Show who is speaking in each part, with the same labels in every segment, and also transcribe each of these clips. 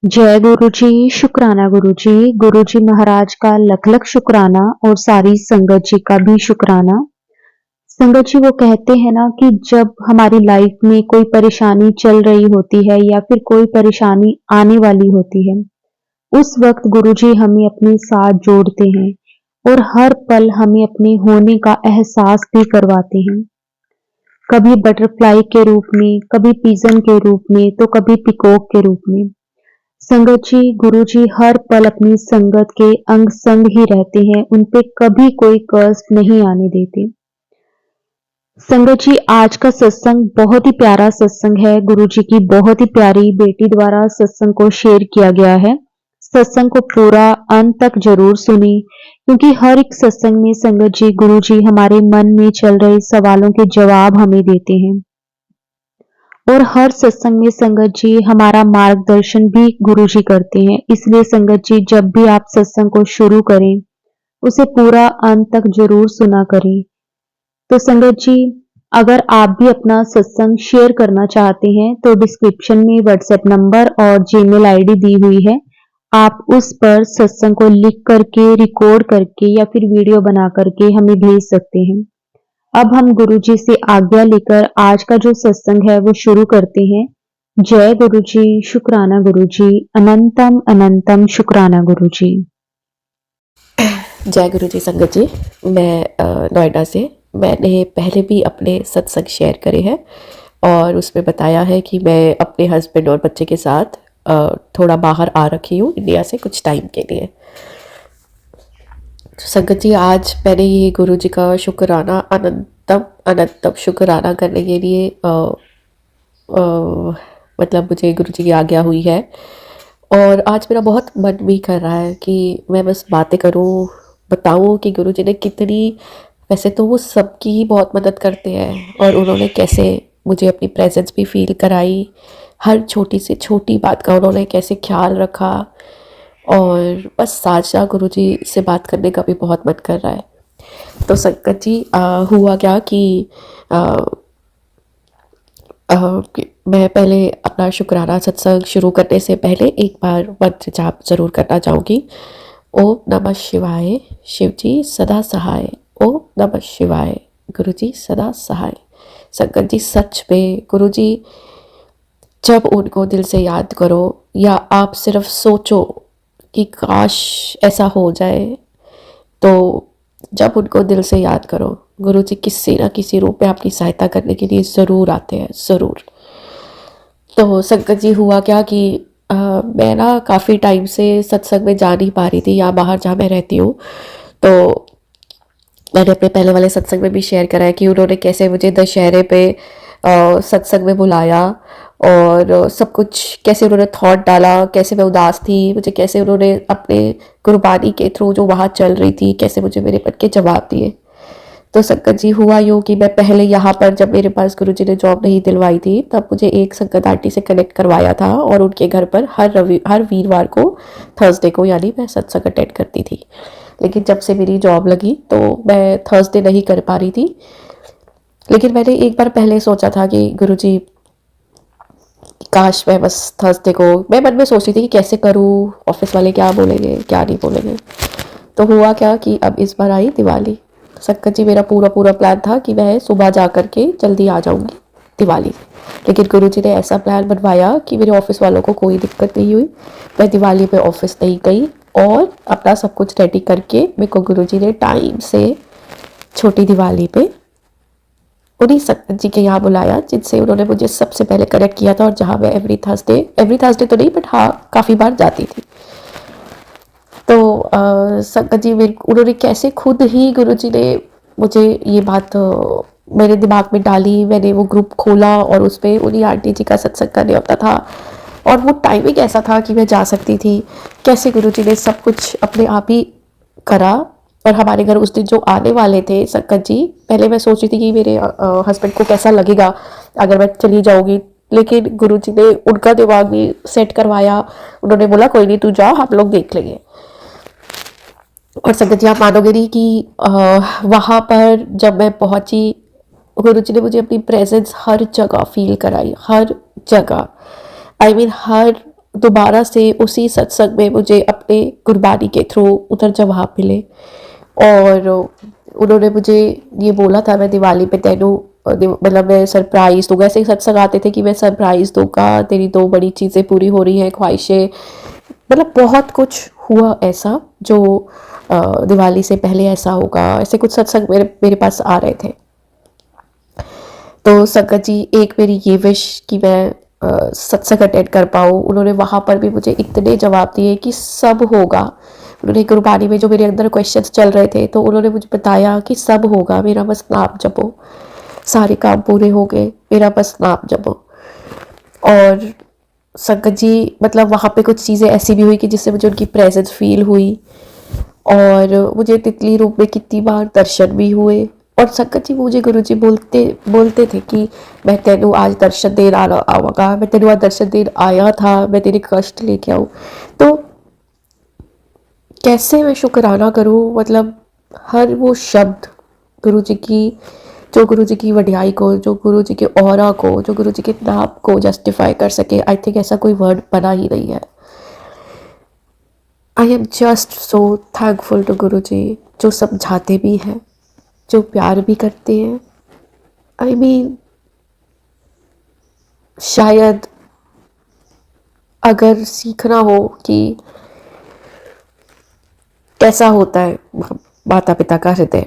Speaker 1: जय गुरु जी, शुक्राना गुरु जी। गुरु जी महाराज का लख लख शुक्राना और सारी संगत जी का भी शुक्राना। संगत जी वो कहते हैं ना कि जब हमारी लाइफ में कोई परेशानी चल रही होती है या फिर कोई परेशानी आने वाली होती है, उस वक्त गुरु जी हमें अपने साथ जोड़ते हैं और हर पल हमें अपने होने का एहसास भी करवाते हैं। कभी बटरफ्लाई के रूप में, कभी पिजन के रूप में, तो कभी पिकॉक के रूप में। संगत जी, गुरु जी हर पल अपनी संगत के अंग संग ही रहते हैं, उन पे कभी कोई कष्ट नहीं आने देते। संगत जी, आज का सत्संग बहुत ही प्यारा सत्संग है। गुरु जी की बहुत ही प्यारी बेटी द्वारा सत्संग को शेयर किया गया है। सत्संग को पूरा अंत तक जरूर सुनी, क्योंकि हर एक सत्संग में संगत जी, गुरु जी हमारे मन में चल रहे सवालों के जवाब हमें देते हैं और हर सत्संग में संगत जी हमारा मार्गदर्शन भी गुरु जी करते हैं। इसलिए संगत जी, जब भी आप सत्संग को शुरू करें, उसे पूरा अंत तक जरूर सुना करें। तो संगत जी, अगर आप भी अपना सत्संग शेयर करना चाहते हैं तो डिस्क्रिप्शन में व्हाट्सएप नंबर और जीमेल आईडी दी हुई है। आप उस पर सत्संग को लिख करके, रिकॉर्ड करके या फिर वीडियो बना करके हमें भेज सकते हैं। अब हम गुरु जी से आज्ञा लेकर आज का जो सत्संग है वो शुरू करते हैं। जय गुरु जी, शुक्राना गुरु जी, अनंतम अनंतम शुक्राना गुरु जी।
Speaker 2: जय गुरु जी। संगत जी, मैं नोएडा से, मैंने पहले भी अपने सत्संग शेयर करे हैं और उसमें बताया है कि मैं अपने हस्बैंड और बच्चे के साथ थोड़ा बाहर आ रखी हूँ इंडिया से कुछ टाइम के लिए। तो संगत जी, आज मैंने ये गुरु जी का शुक्राना अनंतम अनंतम शुक्राना करने के लिए मतलब मुझे गुरु जी की आज्ञा हुई है और आज मेरा बहुत मन भी कर रहा है कि मैं बस बातें करूं, बताऊं कि गुरु जी ने कितनी, वैसे तो वो सबकी ही बहुत मदद करते हैं और उन्होंने कैसे मुझे अपनी प्रेजेंस भी फील कराई, हर छोटी से छोटी बात का उन्होंने कैसे ख्याल रखा। और बस साजा गुरु जी से बात करने का भी बहुत मन कर रहा है। तो संगत जी, हुआ क्या कि मैं पहले अपना शुक्राना सत्संग शुरू करने से पहले एक बार मंत्र जाप जरूर करना चाहूँगी। ओम नमः शिवाय, शिव जी सदा सहाय। ओम नमः शिवाय, गुरु जी सदा सहाय। संगत जी, सच में गुरु जी, जब उनको दिल से याद करो या आप सिर्फ सोचो कि काश ऐसा हो जाए, तो जब उनको दिल से याद करो, गुरु जी किसी ना किसी रूप में आपकी सहायता करने के लिए ज़रूर आते हैं, ज़रूर। तो संगत जी, हुआ क्या कि मैं ना काफ़ी टाइम से सत्संग में जा नहीं पा रही थी, या बाहर जहाँ मैं रहती हूँ। तो मैंने अपने पहले वाले सत्संग में भी शेयर करा है कि उन्होंने कैसे मुझे दशहरे पे सत्संग में बुलाया और सब कुछ कैसे उन्होंने थॉट डाला, कैसे मैं उदास थी, मुझे कैसे उन्होंने अपने गुरबानी के थ्रू जो वहाँ चल रही थी, कैसे मुझे मेरे मन के जवाब दिए। तो संगत जी, हुआ यूँ कि मैं पहले यहाँ पर जब मेरे पास गुरु जी ने जॉब नहीं दिलवाई थी, तब मुझे एक संगत आंटी से कनेक्ट करवाया था और उनके घर पर हर वीरवार को, थर्सडे को यानी, मैं सत्संग अटेंड करती थी। लेकिन जब से मेरी जॉब लगी तो मैं थर्सडे नहीं कर पा रही थी। लेकिन मैंने एक बार पहले सोचा था कि गुरु जी, काश मैं बस थर्सडे को, मैं मन में सोच रही थी कि कैसे करूँ, ऑफिस वाले क्या बोलेंगे क्या नहीं बोलेंगे। तो हुआ क्या कि अब इस बार आई दिवाली। संगत जी, मेरा पूरा प्लान था कि मैं सुबह जा कर के जल्दी आ जाऊंगी दिवाली। लेकिन गुरु जी ने ऐसा प्लान बनवाया कि मेरे ऑफिस वालों को कोई दिक्कत नहीं हुई। मैं दिवाली में ऑफिस नहीं गई और अपना सब कुछ रेडी करके मेरे को गुरु जी ने टाइम से छोटी दिवाली पे उन्हीं संगत जी के यहाँ बुलाया जिनसे उन्होंने मुझे सबसे पहले कनेक्ट किया था और जहाँ मैं एवरी थर्सडे तो नहीं, बट हाँ काफ़ी बार जाती थी। तो संगत जी, उन्होंने कैसे खुद ही गुरु जी ने मुझे ये बात मेरे दिमाग में डाली। मैंने वो ग्रुप खोला और उस पर उन्हीं आंटी जी का सत्संग करने होता था और वो टाइमिंग ऐसा था कि मैं जा सकती थी। कैसे गुरु जी ने सब कुछ अपने आप ही करा। और हमारे घर उस दिन जो आने वाले थे संगत जी, पहले मैं सोच रही थी कि मेरे हस्बैंड को कैसा लगेगा अगर मैं चली जाऊंगी, लेकिन गुरु जी ने उनका दिमाग भी सेट करवाया। उन्होंने बोला कोई नहीं, तू जा, हम लोग देख लेंगे। और संगत जी, आप मानोगे नहीं कि वहाँ पर जब मैं पहुंची, गुरु जी ने मुझे अपनी प्रेजेंस हर जगह फील कराई, हर जगह। I mean, हर दोबारा से उसी सत्संग में मुझे अपने गुरबानी के थ्रू उधर जवाब मिले। और उन्होंने मुझे ये बोला था, मैं दिवाली पे तेनू मतलब मैं सरप्राइज़ दूंगा। ऐसे सत्संग आते थे कि मैं सरप्राइज़ दूंगा, तेरी 2 बड़ी चीज़ें पूरी हो रही हैं, ख्वाहिशें, मतलब बहुत कुछ हुआ ऐसा जो दिवाली से पहले ऐसा होगा। ऐसे कुछ सत्संग मेरे मेरे पास आ रहे थे। तो संगत जी, एक मेरी ये विश कि मैं सत्संग अटेंड कर पाऊँ। उन्होंने वहाँ पर भी मुझे इतने जवाब दिए कि सब होगा। उन्होंने गुरबानी में जो मेरे अंदर क्वेश्चंस चल रहे थे तो उन्होंने मुझे बताया कि सब होगा, मेरा बस नाम जपो, सारे काम पूरे हो गए, मेरा बस नाम जपो। और संगत जी, मतलब वहाँ पे कुछ चीज़ें ऐसी भी हुई कि जिससे मुझे उनकी प्रेजेंस फील हुई। और मुझे तितली रूप में कितनी बार दर्शन भी हुए। और संगत जी, मुझे गुरु जी बोलते बोलते थे कि मैं तेनू आज दर्शन देन आवागा, मैं तेनू आज दर्शन देन आया था, मैं तेरे कष्ट लेके आऊँ। तो कैसे मैं शुक्राना करूँ, मतलब हर वो शब्द गुरु जी की, जो गुरु जी की वडियाई को, जो गुरु जी के ऑरा को, जो गुरु जी के नाम को जस्टिफाई कर सके। आई थिंक ऐसा कोई वर्ड बना ही नहीं है। I am just so thankful to Guru ji, जो समझाते भी हैं, जो प्यार भी करते हैं। आई मीन, शायद अगर सीखना हो कि कैसा होता है माता पिता का हृदय,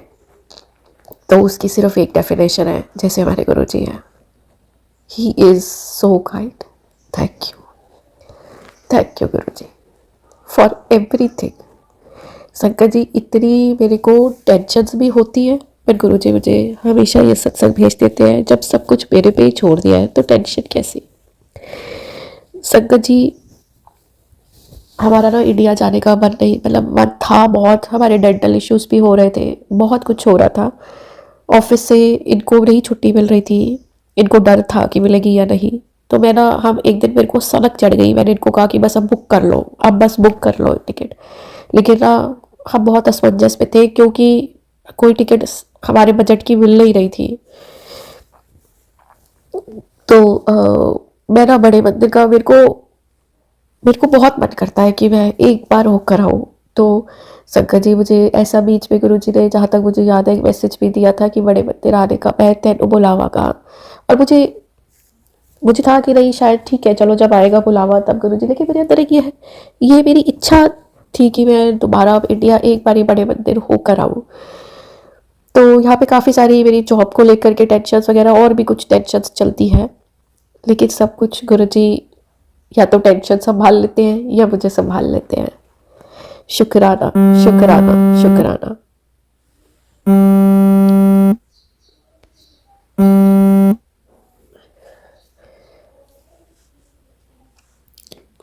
Speaker 2: तो उसकी सिर्फ एक डेफिनेशन है, जैसे हमारे गुरु जी हैं, he is so kind. Thank you Guru ji for everything. संकट जी, इतनी मेरे को टेंशन्स भी होती है, पर गुरु जी मुझे हमेशा ये सत्संग भेज देते हैं। जब सब कुछ मेरे पे ही छोड़ दिया है तो टेंशन कैसी। संकट जी, हमारा ना इंडिया जाने का मन नहीं, मतलब मन था बहुत, हमारे डेंटल इश्यूज भी हो रहे थे, बहुत कुछ हो रहा था। ऑफिस से इनको नहीं छुट्टी मिल रही थी, इनको डर था कि मिलेगी या नहीं। तो मैं ना, हम एक दिन मेरे को सनक चढ़ गई, मैंने इनको कहा कि बस अब बुक कर लो, अब बस बुक कर लो टिकट। लेकिन ना, हम बहुत असमंजस में थे क्योंकि कोई टिकट हमारे बजट की मिल नहीं रही थी। तो मैं ना बड़े मंदिर का, मेरे को बहुत मन करता है कि मैं एक बार होकर आऊँ। तो शंकर जी, मुझे ऐसा बीच में गुरु जी ने, जहाँ तक मुझे याद है, एक मैसेज भी दिया था कि बड़े मंदिर आने का मैं तेनू बुलावागा। और मुझे था कि नहीं, शायद ठीक है, चलो जब आएगा बुलावा तब गुरु जी, लेकिन मेरे अंदर एक ये मेरी इच्छा थी कि मैं दोबारा अब इंडिया एक बार ही बड़े मंदिर होकर आऊँ। तो यहाँ पे काफ़ी सारी मेरी जॉब को लेकर के टेंशन वगैरह और भी कुछ टेंशन चलती है, लेकिन सब कुछ गुरु जी या तो टेंशन संभाल लेते हैं या मुझे संभाल लेते हैं। शुक्राना, शुक्राना, शुक्राना।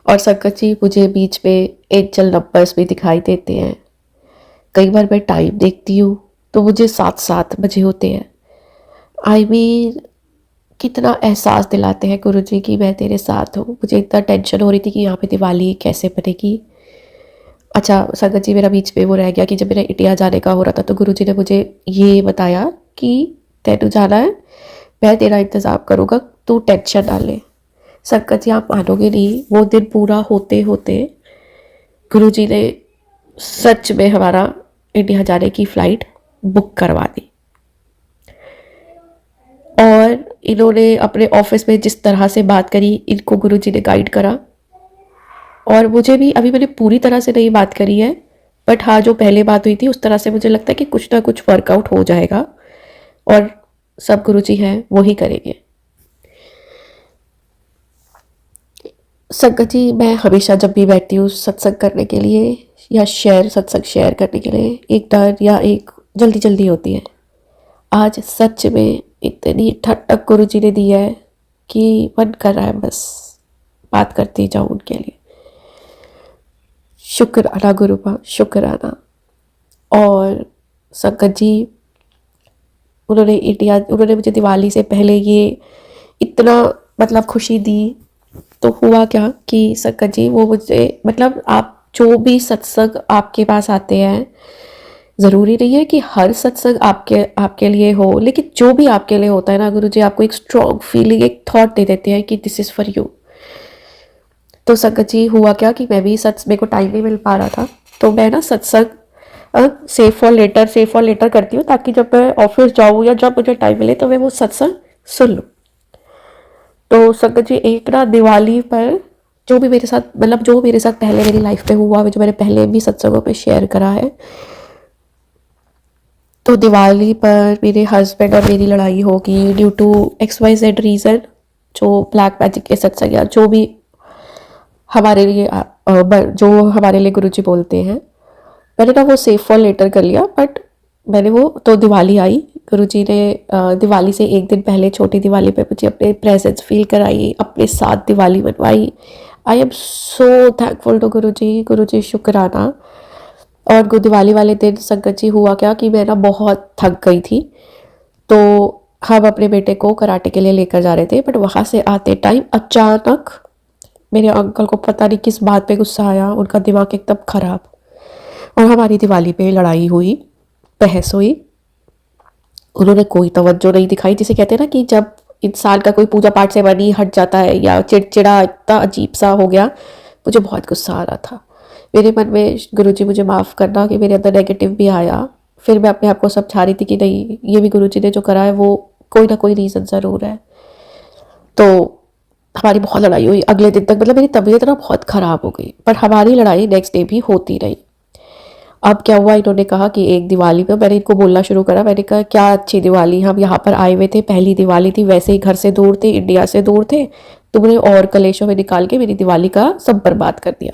Speaker 2: और संकट जी, मुझे बीच में एंजल नंबर्स भी दिखाई देते हैं। कई बार मैं टाइम देखती हूँ तो मुझे 7-7 बजे होते हैं। आई मीन, कितना एहसास दिलाते हैं गुरु जी की मैं तेरे साथ हूँ। मुझे इतना टेंशन हो रही थी कि यहाँ पे दिवाली कैसे बनेगी। अच्छा संगत जी, मेरा बीच में वो रह गया कि जब मेरा इंडिया जाने का हो रहा था तो गुरु जी ने मुझे ये बताया कि तेनू जाना है, मैं तेरा इंतज़ाम करूँगा, तू टेंशन ना ले। संगत जी, आप मानोगे नहीं, वो दिन पूरा होते होते गुरु जी ने सच में हमारा इंडिया जाने की फ़्लाइट बुक करवा दी। और इन्होंने अपने ऑफिस में जिस तरह से बात करी, इनको गुरु जी ने गाइड करा। और मुझे भी, अभी मैंने पूरी तरह से नहीं बात करी है, बट हाँ, जो पहले बात हुई थी उस तरह से मुझे लगता है कि कुछ ना कुछ वर्कआउट हो जाएगा और सब गुरु जी हैं वो ही करेंगे। संगत जी, मैं हमेशा जब भी बैठती हूँ सत्संग करने के लिए या सत्संग शेयर करने के लिए, एक डर या एक जल्दी जल्दी होती है। आज सच में इतनी ठंडक गुरु जी ने दी है कि मन कर रहा है बस बात करती जाऊँ उनके लिए। शुक्राना गुरुबा, शुक्राना। और संगत जी, उन्होंने मुझे दिवाली से पहले ये इतना मतलब खुशी दी। तो हुआ क्या कि संगत जी, वो मुझे, मतलब आप जो भी सत्संग आपके पास आते हैं, ज़रूरी नहीं है कि हर सत्संग आपके लिए हो, लेकिन जो भी आपके लिए होता है ना, गुरु जी आपको एक स्ट्रॉन्ग फीलिंग, एक थॉट दे देते हैं कि दिस इज़ फॉर यू। तो संगत जी हुआ क्या कि मैं भी मेरे को टाइम नहीं मिल पा रहा था, तो मैं ना सत्संग सेव फॉर लेटर करती हूँ, ताकि जब मैं ऑफिस जाऊँ या जब मुझे टाइम मिले तो मैं वो सत्संग सुन लूँ। तो संगत जी एक ना दिवाली पर जो भी मेरे साथ, मतलब जो मेरे साथ पहले मेरी लाइफ में हुआ, जो मैंने पहले भी सत्संगों में शेयर करा है, तो दिवाली पर मेरे हस्बैंड और मेरी लड़ाई होगी ड्यू टू XYZ रीज़न। जो ब्लैक मैजिक के सत्संग या जो भी हमारे लिए जो हमारे लिए गुरुजी बोलते हैं, मैंने ना वो सेव फॉर लेटर कर लिया। बट मैंने वो, तो दिवाली आई, गुरुजी ने दिवाली से एक दिन पहले छोटी दिवाली पे मुझे अपने प्रेजेंस फील कराई, अपने साथ दिवाली मनवाई। I am so thankful to Guruji. Guruji शुक्राना। और दिवाली वाले दिन संगत जी हुआ क्या कि मैं ना बहुत थक गई थी, तो हम अपने बेटे को कराटे के लिए लेकर जा रहे थे, बट वहाँ से आते टाइम अचानक मेरे अंकल को पता नहीं किस बात पे गुस्सा आया, उनका दिमाग एकदम खराब, और हमारी दिवाली पे लड़ाई हुई, बहस हुई। उन्होंने कोई तवज्जो नहीं दिखाई, जिसे कहते हैं ना कि जब इंसान का कोई पूजा पाठ से मन ही हट जाता है या चिड़चिड़ा इतना अजीब सा हो गया। मुझे बहुत गुस्सा आ रहा था मेरे मन में। गुरुजी मुझे माफ़ करना कि मेरे अंदर नेगेटिव भी आया। फिर मैं अपने आप को समझा रही थी कि नहीं, ये भी गुरुजी ने जो करा है वो कोई ना कोई रीज़न ज़रूर है। तो हमारी बहुत लड़ाई हुई अगले दिन तक, मतलब मेरी तबीयत ना बहुत ख़राब हो गई, पर हमारी लड़ाई नेक्स्ट डे भी होती रही। अब क्या हुआ, इन्होंने कहा कि एक दिवाली पे मैंने इनको बोलना शुरू करा। मैंने कहा क्या अच्छी दिवाली, हम यहाँ पर आए हुए थे, पहली दिवाली थी, वैसे ही घर से दूर थे, इंडिया से दूर थे, तुमने और कलेशों में निकाल के मेरी दिवाली का सब बर्बाद कर दिया।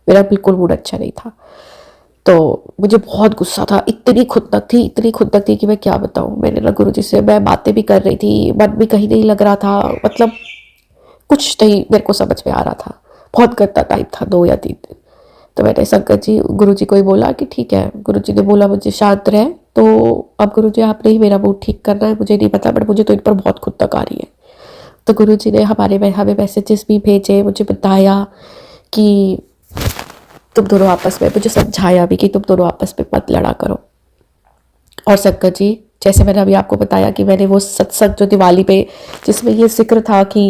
Speaker 2: मेरा बिल्कुल मूड अच्छा नहीं था, तो मुझे बहुत गुस्सा था, इतनी खुद तक थी कि मैं क्या बताऊँ। मैंने ना गुरुजी से मैं बातें भी कर रही थी, मन भी कहीं नहीं लग रहा था, मतलब कुछ नहीं मेरे को समझ में आ रहा था। बहुत गंदा टाइम था, 2 या 3 दिन। तो मैंने संगत जी गुरुजी को ही बोला कि ठीक है। गुरुजी ने बोला मुझे शांत रहे, तो अब गुरुजी आपने ही मेरा मूड ठीक करना है, मुझे नहीं पता, बट मुझे तो इन पर बहुत खुद तक आ रही है। तो गुरुजी ने हमें मैसेजेस भी भेजे, मुझे बताया कि तुम दोनों आपस में, मुझे समझाया भी कि तुम दोनों आपस में मत लड़ा करो। और संगत जी जैसे मैंने अभी आपको बताया कि मैंने वो सत्संग जो दिवाली पे, जिसमें ये जिक्र था कि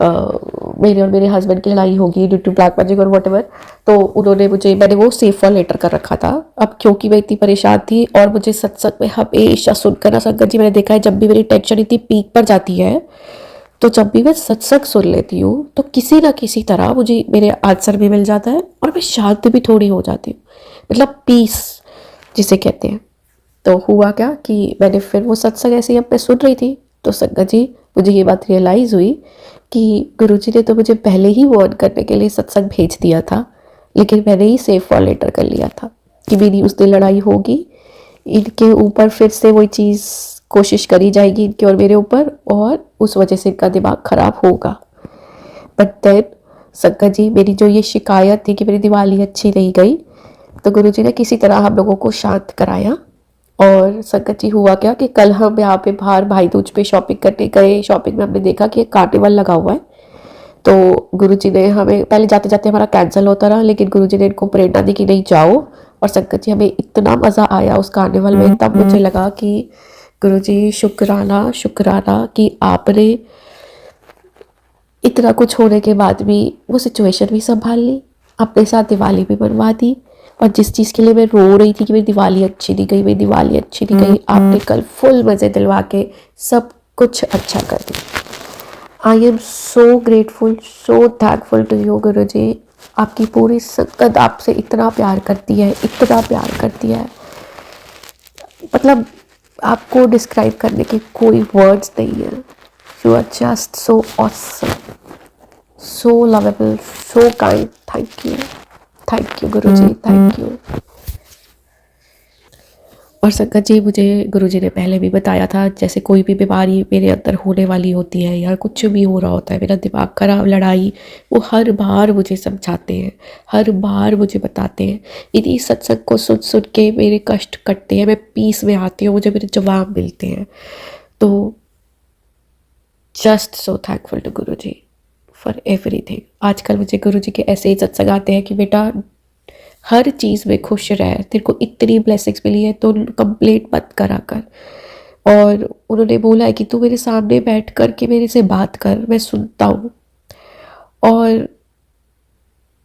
Speaker 2: मेरे और मेरे हस्बैंड की लड़ाई होगी ड्यू टू ब्लैक मैजिक और वट एवर, तो मैंने वो सेव फॉर लेटर कर रखा था। अब क्योंकि मैं इतनी परेशान थी और मुझे सत्संग में हमेशा सुनकर ना संगत जी, मैंने देखा है जब भी मेरी टेंशन इतनी पीक पर जाती है, तो जब भी मैं सत्संग सुन लेती हूँ तो किसी ना किसी तरह मुझे मेरे आंसर भी मिल जाता है और मैं शांत भी थोड़ी हो जाती हूँ, मतलब पीस जिसे कहते हैं। तो हुआ क्या कि मैंने फिर वो सत्संग ऐसे ही अब मैं सुन रही थी, तो संगत जी मुझे ये बात रियलाइज़ हुई कि गुरुजी ने तो मुझे पहले ही वार्न करने के लिए सत्संग भेज दिया था, लेकिन मैंने ही सेव फॉर लेटर कर लिया था कि मेरी उस दिन लड़ाई होगी, इनके ऊपर फिर से वही चीज़ कोशिश करी जाएगी इनके और मेरे ऊपर, और उस वजह से इनका दिमाग खराब होगा। बट देन संगत जी मेरी जो ये शिकायत थी कि मेरी दिवाली अच्छी नहीं गई, तो गुरुजी ने किसी तरह हम लोगों को शांत कराया। और संगत जी हुआ क्या कि कल हम यहाँ पे बाहर भाई दूज पे शॉपिंग करने गए। शॉपिंग में हमने देखा कि एक कार्निवल लगा हुआ है, तो गुरुजी ने हमें, पहले जाते जाते हमारा कैंसिल होता रहा, लेकिन गुरुजी ने इनको प्रेरणा दी कि नहीं जाओ। और संगत जी हमें इतना मज़ा आया उस कार्निवल में, तब मुझे लगा कि गुरुजी शुक्राना शुक्राना कि आपने इतना कुछ होने के बाद भी वो सिचुएशन भी संभाल ली, अपने साथ दिवाली भी मनवा दी। और जिस चीज़ के लिए मैं रो रही थी कि मेरी दिवाली अच्छी नहीं गई, मेरी दिवाली अच्छी नहीं गई, आपने कल फुल मज़े दिलवा के सब कुछ अच्छा कर दिया। I am so grateful, so thankful to you Guruji. आपकी पूरी संगत आपसे इतना प्यार करती है, इतना प्यार करती है, मतलब आपको डिस्क्राइब करने के कोई वर्ड्स नहीं है। You are just so awesome, so lovable, so kind. Thank you Guruji, thank you. और संगत जी मुझे गुरुजी ने पहले भी बताया था, जैसे कोई भी बीमारी मेरे अंदर होने वाली होती है या कुछ भी हो रहा होता है, मेरा दिमाग खराब, लड़ाई, वो हर बार मुझे समझाते हैं, हर बार मुझे बताते हैं। इन्हीं सत्संग को सुन सुन के मेरे कष्ट कटते हैं, मैं पीस में आती हूँ, मुझे मेरे जवाब मिलते हैं। तो just so thankful to Guruji for everything. आजकल मुझे गुरुजी के ऐसे ही सत्संग आते हैं कि बेटा हर चीज़ में खुश रह, तेरे को इतनी ब्लेसिंग्स मिली है तो कंप्लेंट मत करा कर। और उन्होंने बोला है कि तू मेरे सामने बैठ कर के मेरे से बात कर, मैं सुनता हूँ। और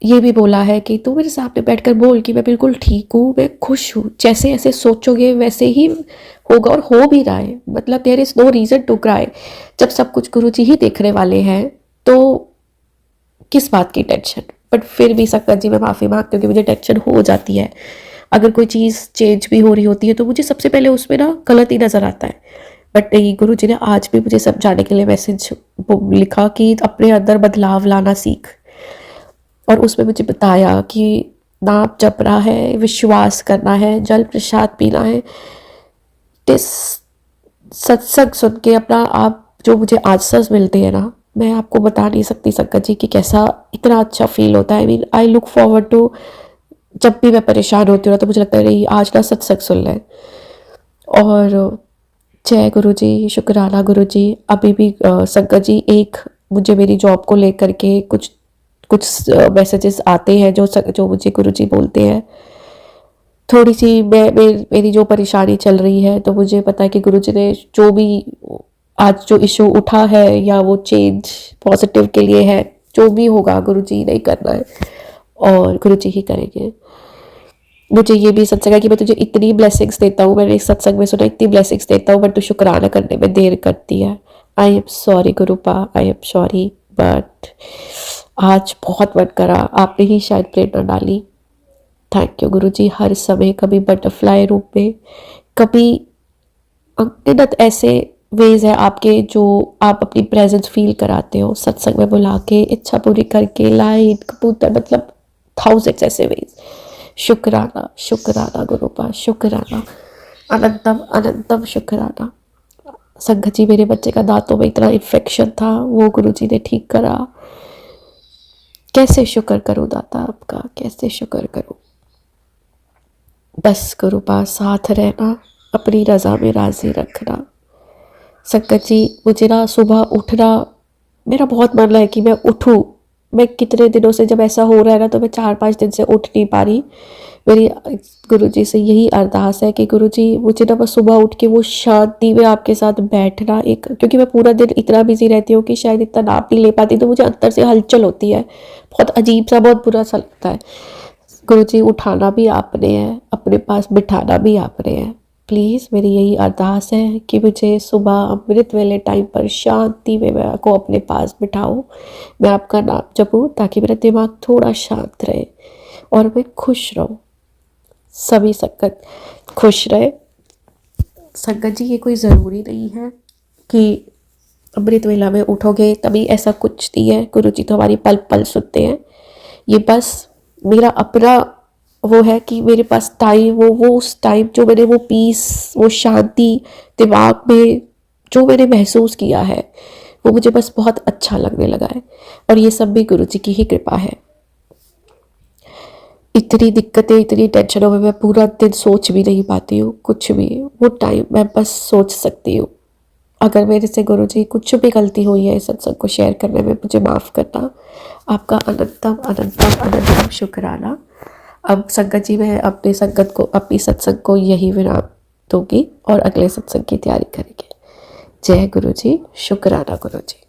Speaker 2: ये भी बोला है कि तू मेरे सामने बैठकर बोल कि मैं बिल्कुल ठीक हूँ, मैं खुश हूँ, जैसे ऐसे सोचोगे वैसे ही होगा और हो भी रहा है। मतलब there is no reason to cry. जब सब कुछ गुरुजी ही देखने वाले हैं तो किस बात की टेंशन। बट फिर भी संगत जी मैं माफ़ी मांगती हूँ कि मुझे टेंशन हो जाती है। अगर कोई चीज़ चेंज भी हो रही होती है तो मुझे सबसे पहले उसमें ना गलत ही नज़र आता है। बट नहीं, गुरु जी ने आज भी मुझे समझाने के लिए मैसेज लिखा कि अपने अंदर बदलाव लाना सीख। और उसमें मुझे बताया कि नाम जपना है, विश्वास करना है, जल प्रसाद पीना है। इस सत्संग सुन के अपना आप जो मुझे आंसर्स मिलते हैं ना, मैं आपको बता नहीं सकती संगत जी कि कैसा इतना अच्छा फील होता है। I mean I look forward to, जब भी मैं परेशान होती हूँ ना तो मुझे लगता है नहीं आज ना सत्संग सुन लें। और जय गुरु जी, शुक्राना गुरु जी। अभी भी संगत जी एक मुझे मेरी जॉब को लेकर के कुछ कुछ मैसेजेस आते हैं जो मुझे गुरु जी बोलते हैं। थोड़ी सी मेरी जो परेशानी चल रही है तो मुझे पता है कि गुरु जी ने जो भी आज जो इशू उठा है या वो चेंज पॉजिटिव के लिए है, जो भी होगा गुरु जी नहीं करना है और गुरु जी ही करेंगे। मुझे ये भी सत्संग है कि मैं तुझे इतनी ब्लेसिंग्स देता हूँ, मैंने इस सत्संग में सुना इतनी ब्लेसिंग्स देता हूँ बट तू शुक्राना करने में देर करती है। I am sorry गुरुपा, I am sorry, but आज बहुत मन करा, आपने ही शायद प्रेरणा डाली। थैंक यू गुरु जी। हर समय कभी बटरफ्लाई रूप में, कभी अनगिनत ऐसे वेज है आपके जो आप अपनी प्रेजेंस फील कराते हो सत्संग में बुला के, इच्छा पूरी करके, लाइट कबूतर, मतलब थाउजेंड्स ऐसे वेज। शुक्राना शुक्राना गुरुपा, शुक्राना, अनंतम अनंतम शुक्राना। संगत जी मेरे बच्चे का दांतों में इतना इन्फेक्शन था, वो गुरु जी ने ठीक करा। कैसे शुक्र करूँ दाता आपका, कैसे शुक्र करूँ। बस गुरुपा साथ रहना, अपनी रजा में राजी रखना। संगत जी मुझे ना सुबह उठना, मेरा बहुत मन है कि मैं उठूँ। मैं कितने दिनों से जब ऐसा हो रहा है ना तो मैं 4-5 दिन से उठ नहीं पा रही। मेरी गुरुजी से यही अरदास है कि गुरुजी मुझे ना बस सुबह उठ के वो शांति में आपके साथ बैठना, एक क्योंकि मैं पूरा दिन इतना बिजी रहती हूँ कि शायद इतना नाप नहीं ले पाती, तो मुझे अंदर से हलचल होती है, बहुत अजीब सा, बहुत बुरा सा लगता है। गुरुजी उठाना भी आपने है, अपने पास बिठाना भी आपने है। प्लीज़ मेरी यही अरदास है कि मुझे सुबह अमृत वेले टाइम पर शांति में मेरे को अपने पास बिठाओ, मैं आपका नाम जपूँ ताकि मेरा दिमाग थोड़ा शांत रहे और मैं खुश रहूँ। सभी संगत खुश रहे। संगत जी ये कोई ज़रूरी नहीं है कि अमृत वेला में उठोगे तभी ऐसा कुछ नहीं है। गुरु जी तो हमारी पल पल सुनते हैं। ये बस मेरा अपना वो है कि मेरे पास टाइम, वो उस टाइम जो मैंने वो पीस, वो शांति दिमाग में जो मैंने महसूस किया है वो मुझे बस बहुत अच्छा लगने लगा है। और ये सब भी गुरु जी की ही कृपा है। इतनी दिक्कतें, इतनी टेंशनों में मैं पूरा दिन सोच भी नहीं पाती हूँ कुछ भी। वो टाइम मैं बस सोच सकती हूँ। अगर मेरे से गुरु जी कुछ भी गलती हुई है इस सत्संग को शेयर करने में, मुझे माफ़ करना। आपका अनंतम अनंतम अनंतम शुक्राना। अब संगत जी मैं अपने संगत को, अपनी सत्संग को यही विराम दूंगी और अगले सत्संग की तैयारी करेंगे। जय गुरु जी, शुक्राना गुरु जी।